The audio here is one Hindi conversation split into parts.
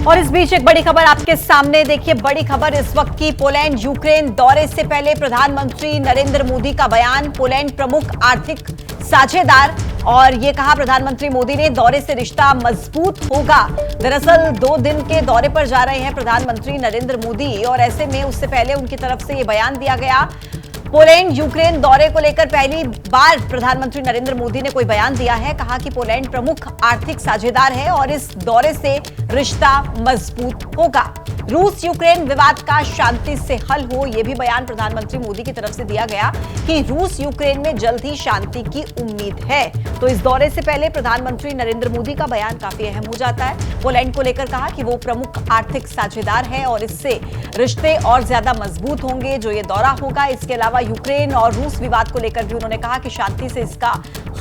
और इस बीच एक बड़ी खबर आपके सामने, देखिए बड़ी खबर इस वक्त की। पोलैंड यूक्रेन दौरे से पहले प्रधानमंत्री नरेंद्र मोदी का बयान, पोलैंड प्रमुख आर्थिक साझेदार, और ये कहा प्रधानमंत्री मोदी ने दौरे से रिश्ता मजबूत होगा। दरअसल 2 दिन के दौरे पर जा रहे हैं प्रधानमंत्री नरेंद्र मोदी और ऐसे में उससे पहले उनकी तरफ से ये बयान दिया गया। पोलैंड यूक्रेन दौरे को लेकर पहली बार प्रधानमंत्री नरेंद्र मोदी ने कोई बयान दिया है। कहा कि पोलैंड प्रमुख आर्थिक साझेदार है और इस दौरे से रिश्ता मजबूत होगा। रूस यूक्रेन विवाद का शांति से हल हो, यह भी बयान प्रधानमंत्री मोदी की तरफ से दिया गया कि रूस यूक्रेन में जल्द ही शांति की उम्मीद है। तो इस दौरे से पहले प्रधानमंत्री नरेंद्र मोदी का बयान काफी अहम हो जाता है। पोलैंड को लेकर कहा कि वो प्रमुख आर्थिक साझेदार है और इससे रिश्ते और ज्यादा मजबूत होंगे जो ये दौरा होगा। इसके अलावा यूक्रेन और रूस विवाद को लेकर भी उन्होंने कहा कि शांति से इसका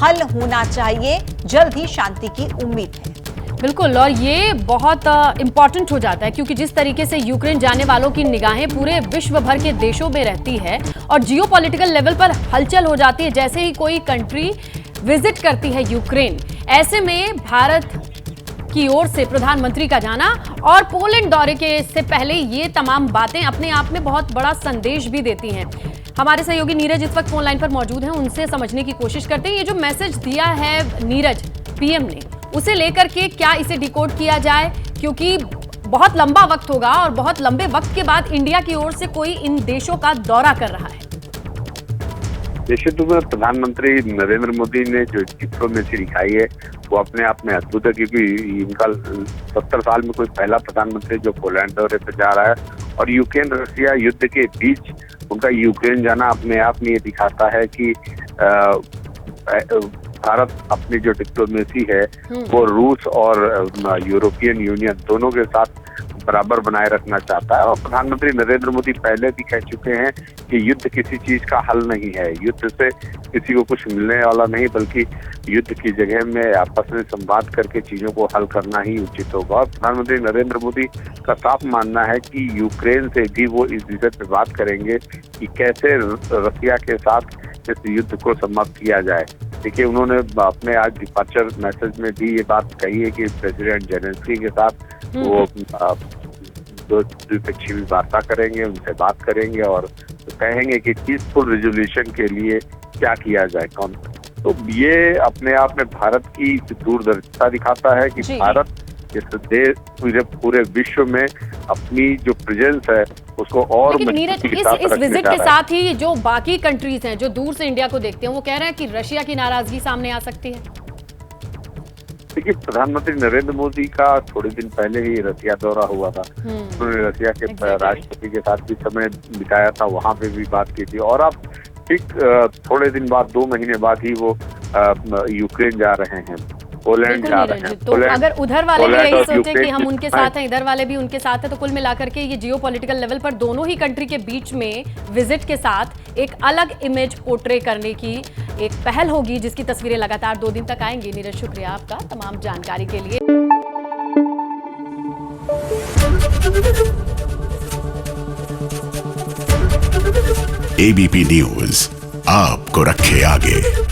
हल होना चाहिए, जल्द ही शांति की उम्मीद है। बिल्कुल, और ये बहुत इंपॉर्टेंट हो जाता है क्योंकि जिस तरीके से यूक्रेन जाने वालों की निगाहें पूरे विश्व भर के देशों में रहती है और जियोपॉलिटिकल लेवल पर हलचल हो जाती है जैसे ही कोई कंट्री विजिट करती है यूक्रेन। ऐसे में भारत की ओर से प्रधानमंत्री का जाना और पोलैंड दौरे के से पहले ये तमाम बातें अपने आप में बहुत बड़ा संदेश भी देती हैं। हमारे सहयोगी नीरज इस वक्त फोन लाइन पर मौजूद हैं, उनसे समझने की कोशिश करते हैं। ये जो मैसेज दिया है नीरज पीएम ने, उसे लेकर के क्या इसे डिकोड किया जाए, क्योंकि बहुत लंबा वक्त होगा और बहुत लंबे वक्त के बाद इंडिया की ओर से कोई इन देशों का दौरा कर रहा है। निश्चित रूप में प्रधानमंत्री नरेंद्र मोदी ने जो डिप्लोमेसी दिखाई है वो अपने आप में अद्भुत है, क्योंकि इनका 70 साल में कोई पहला प्रधानमंत्री जो पोलैंड दौरे पर जा रहा है। और यूक्रेन रशिया युद्ध के बीच उनका यूक्रेन जाना अपने आप में ये दिखाता है कि भारत अपनी जो डिप्लोमेसी है वो रूस और यूरोपियन यूनियन दोनों के साथ बराबर बनाए रखना चाहता है। और प्रधानमंत्री नरेंद्र मोदी पहले भी कह चुके हैं कि युद्ध किसी चीज का हल नहीं है, युद्ध से किसी को कुछ मिलने वाला नहीं, बल्कि युद्ध की जगह में आपस में संवाद करके चीजों को हल करना ही उचित होगा। और प्रधानमंत्री नरेंद्र मोदी का साफ मानना है कि यूक्रेन से भी वो इस विषय पे बात करेंगे कि कैसे रशिया के साथ इस युद्ध को समाप्त किया जाए। देखिए, उन्होंने अपने आज डिपार्चर मैसेज में भी ये बात कही है कि प्रेसिडेंट जेलेंस्की के साथ वो द्विपक्षीय वार्ता करेंगे, उनसे बात करेंगे और कहेंगे कि पीसफुल रिजोल्यूशन के लिए क्या किया जाए। कौन तो ये अपने आप में भारत की दूरदर्शिता दिखाता है कि भारत इस देश पूरे विश्व में अपनी जो प्रेजेंस है उसको और मजबूती के साथ इस विजिट के साथ ही जो बाकी कंट्रीज हैं जो दूर से इंडिया को देखते हैं वो कह रहे हैं कि रशिया की नाराजगी सामने आ सकती है। देखिए, प्रधानमंत्री नरेंद्र मोदी का थोड़े दिन पहले ही रशिया दौरा हुआ था। उन्होंने रशिया के राष्ट्रपति के साथ भी समय बिताया था, वहां पे भी बात की थी। और अब ठीक थोड़े दिन बाद 2 महीने बाद ही वो यूक्रेन जा रहे हैं, पोलैंड जा रहे हैं। तो अगर उधर वाले भी यही सोचे कि हम उनके साथ हैं, इधर वाले भी उनके साथ हैं, तो कुल मिलाकर के ये जियोपॉलिटिकल लेवल पर दोनों ही कंट्री के बीच में विजिट के साथ एक अलग इमेज पोर्ट्रे करने की एक पहल होगी जिसकी तस्वीरें लगातार 2 दिन तक आएंगी। नीरज, शुक्रिया आपका तमाम जानकारी के लिए। एबीपी न्यूज आपको रखे आगे।